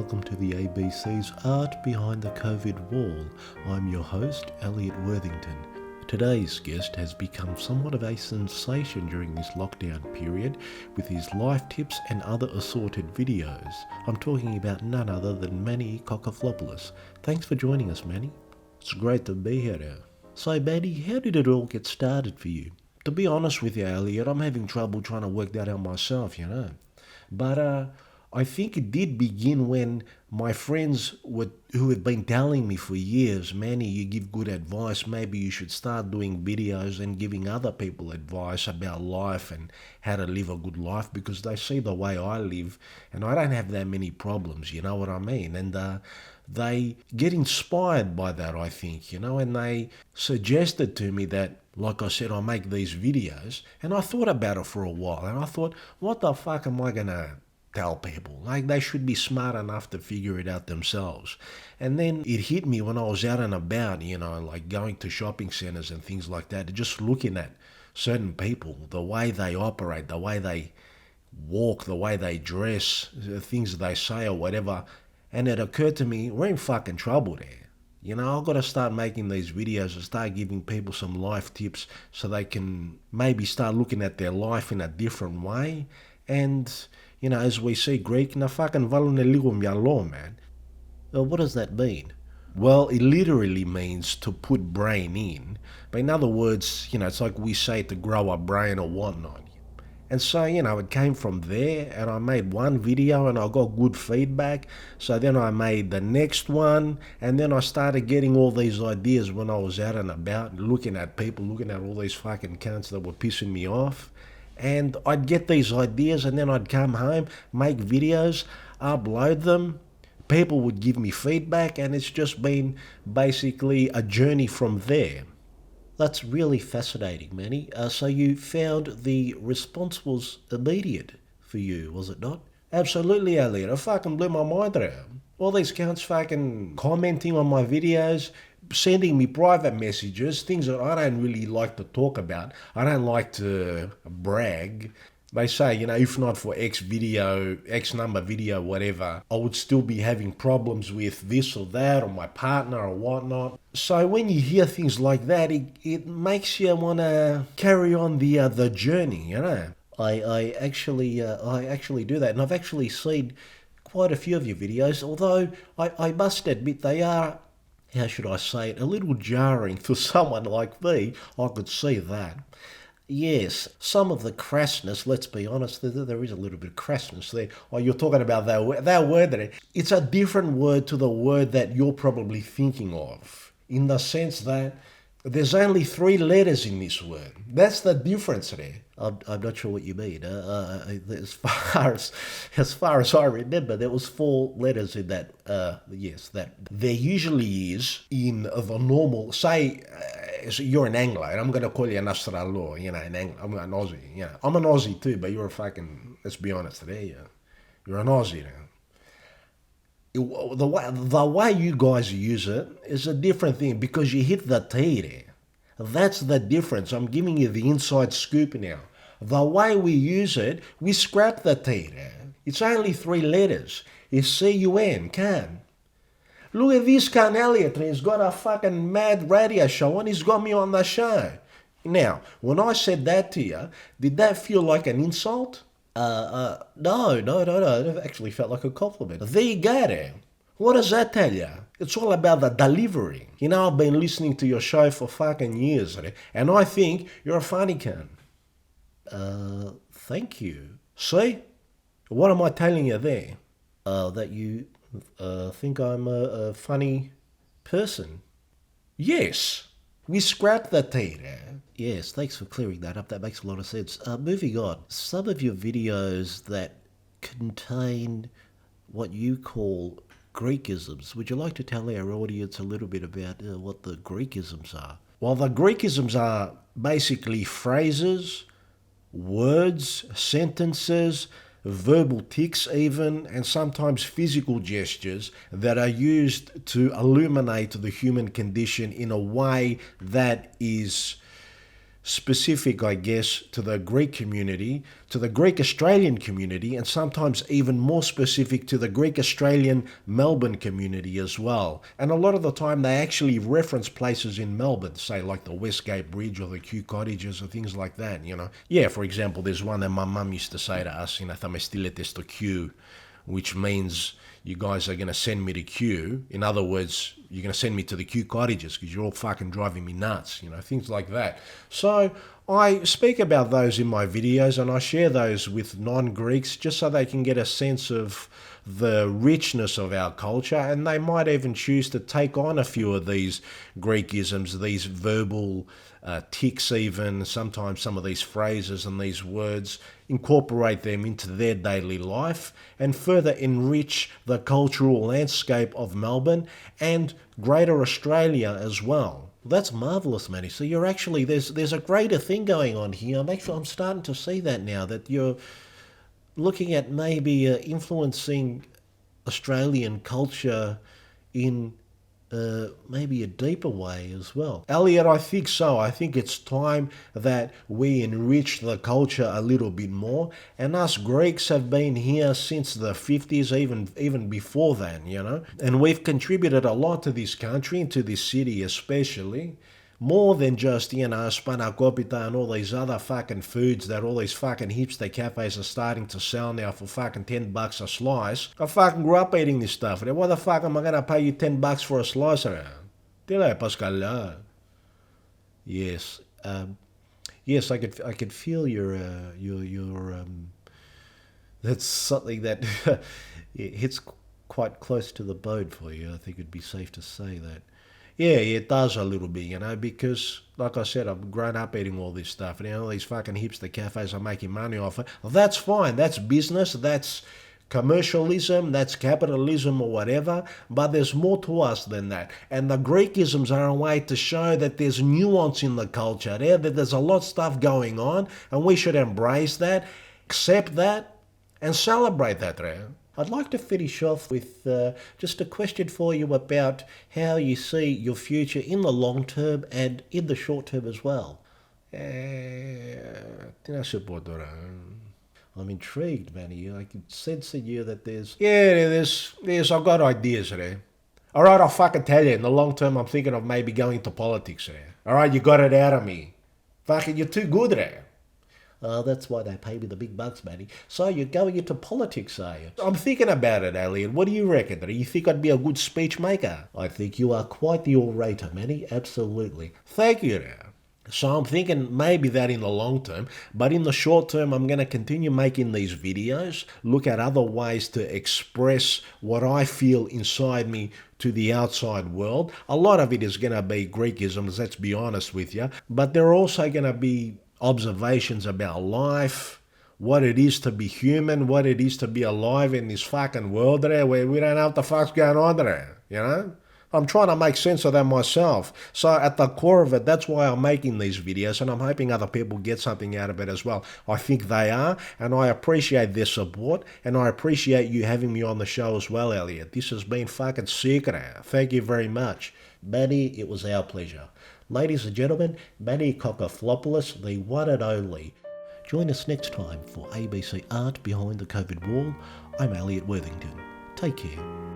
welcome to the ABC's Art Behind the COVID Wall. I'm your host, Elliot Worthington. Today's guest has become somewhat of a sensation during this lockdown period with his life tips and other assorted videos. I'm talking about none other than Manny Kokoflopoulos. Thanks for joining us, Manny. It's great to be here now. So, Manny, how did it all get started for you? To be honest with you, Elliot, I'm having trouble trying to work that out myself, But I think it did begin when my friends who have been telling me for years, Manny, you give good advice, maybe you should start doing videos and giving other people advice about life and how to live a good life, because they see the way I live and I don't have that many problems, you know what I mean? And they get inspired by that, I think, and they suggested to me that, like I said, I make these videos, and I thought about it for a while, and I thought, what the fuck am I going to tell people? Like, they should be smart enough to figure it out themselves. And then it hit me when I was out and about, like going to shopping centres and things like that, just looking at certain people, the way they operate, the way they walk, the way they dress, the things they say or whatever. And it occurred to me, we're in fucking trouble there. I've got to start making these videos and start giving people some life tips so they can maybe start looking at their life in a different way. And, as we see Greek, na fucking valune λίγο μυαλό, man. What does that mean? Well, it literally means to put brain in. But in other words, it's like we say to grow a brain or whatnot. And so, it came from there, and I made one video and I got good feedback. So then I made the next one, and then I started getting all these ideas when I was out and about, looking at people, looking at all these fucking cunts that were pissing me off. And I'd get these ideas, and then I'd come home, make videos, upload them. People would give me feedback, and it's just been basically a journey from there. That's really fascinating, Manny. So you found the response was immediate for you, was it not? Absolutely, Elliot. It fucking blew my mind around. All these cunts fucking commenting on my videos, sending me private messages, things that I don't really like to talk about. I don't like to brag. They say, if not for X number video, whatever, I would still be having problems with this or that, or my partner or whatnot. So when you hear things like that, it makes you want to carry on the journey, I actually do that, and I've actually seen quite a few of your videos, although I must admit they are, how should I say it, a little jarring for someone like me. I could see that. Yes, some of the crassness, let's be honest, there is a little bit of crassness there. Oh, you're talking about that word there. It's a different word to the word that you're probably thinking of, in the sense that there's only 3 letters in this word. That's the difference there. I'm not sure what you mean. As far as I remember, there was 4 letters in that. Yes, that there usually is in the normal. Say, you're an Anglo, and I'm going to call you an Australo. An Anglo. I'm an Aussie. I'm an Aussie too, but you're a fucking. Let's be honest today. You're an Aussie now. The way you guys use it is a different thing, because you hit the T there. That's the difference. I'm giving you the inside scoop now. The way we use it, we scrap the T there. It's only 3 letters. It's C-U-N, can. Look at this cunt Elliot. He's got a fucking mad radio show, and he's got me on the show. Now, when I said that to you, did that feel like an insult? No. It actually felt like a compliment. There you go there. What does that tell you? It's all about the delivery. I've been listening to your show for fucking years, and I think you're a funny cunt. Thank you. See? What am I telling you there? That you think I'm a funny person. Yes. We scrapped that T there. Yes, thanks for clearing that up. That makes a lot of sense. Moving on. Some of your videos that contain what you call Greekisms. Would you like to tell our audience a little bit about what the Greekisms are? Well, the Greekisms are basically phrases, words, sentences, verbal tics even, and sometimes physical gestures that are used to illuminate the human condition in a way that is specific, I guess, to the Greek community, to the Greek Australian community, and sometimes even more specific to the Greek Australian Melbourne community as well. And a lot of the time they actually reference places in Melbourne, say like the Westgate Bridge or the Kew Cottages or things like that, you know. Yeah, for example, there's one that my mum used to say to us, θα με στείλετε στο Kew, which means you guys are going to send me to Kew. In other words, you're going to send me to the Kew Cottages because you're all fucking driving me nuts, you know, things like that. So I speak about those in my videos and I share those with non-Greeks just so they can get a sense of the richness of our culture, and they might even choose to take on a few of these Greekisms, these verbal tics even, sometimes some of these phrases and these words, incorporate them into their daily life and further enrich the cultural landscape of Melbourne and Greater Australia as well. That's marvellous, Manny. So you're actually, there's a greater thing going on here. I'm starting to see that now, that you're looking at maybe influencing Australian culture in maybe a deeper way as well. Elliot, I think so. I think it's time that we enrich the culture a little bit more. And us Greeks have been here since the 50s, even before then, you know. And we've contributed a lot to this country and to this city especially. More than just, you know, spanakopita and all these other fucking foods that all these fucking hipster cafes are starting to sell now for fucking $10 a slice. I fucking grew up eating this stuff. Why the fuck am I gonna pay you $10 for a slice around? Pascal. Yes. Yes, I could feel your that's something that it hits quite close to the bone for you. I think it'd be safe to say that. Yeah, it does a little bit, you know, because, like I said, I've grown up eating all this stuff, and you know, these fucking hipster cafes are making money off it. Well, that's fine. That's business. That's commercialism. That's capitalism or whatever. But there's more to us than that. And the Greekisms are a way to show that there's nuance in the culture there, that there's a lot of stuff going on, and we should embrace that, accept that, and celebrate that, right? I'd like to finish off with just a question for you about how you see your future in the long term and in the short term as well. I'm intrigued, Manny. I can sense in you that there's... Yeah, there's I've got ideas there. All right, I'll fucking tell you. In the long term, I'm thinking of maybe going into politics there. All right, you got it out of me. Fucking, you're too good there. That's why they pay me the big bucks, Manny. So you're going into politics, are you? I'm thinking about it, Elliot. What do you reckon? Do you think I'd be a good speech maker? I think you are quite the orator, Manny. Absolutely. Thank you now. So I'm thinking maybe that in the long term, but in the short term, I'm going to continue making these videos, look at other ways to express what I feel inside me to the outside world. A lot of it is going to be Greekisms, let's be honest with you, but there are also going to be observations about life, what it is to be human, what it is to be alive in this fucking world there where we don't know what the fuck's going on there, you know? I'm trying to make sense of that myself. So at the core of it, that's why I'm making these videos, and I'm hoping other people get something out of it as well. I think they are, and I appreciate their support, and I appreciate you having me on the show as well, Elliot. This has been fucking sick now. Thank you very much. Manny, it was our pleasure. Ladies and gentlemen, Manny Kokoflopoulos, the one and only. Join us next time for ABC Art Behind the COVID Wall. I'm Elliot Worthington. Take care.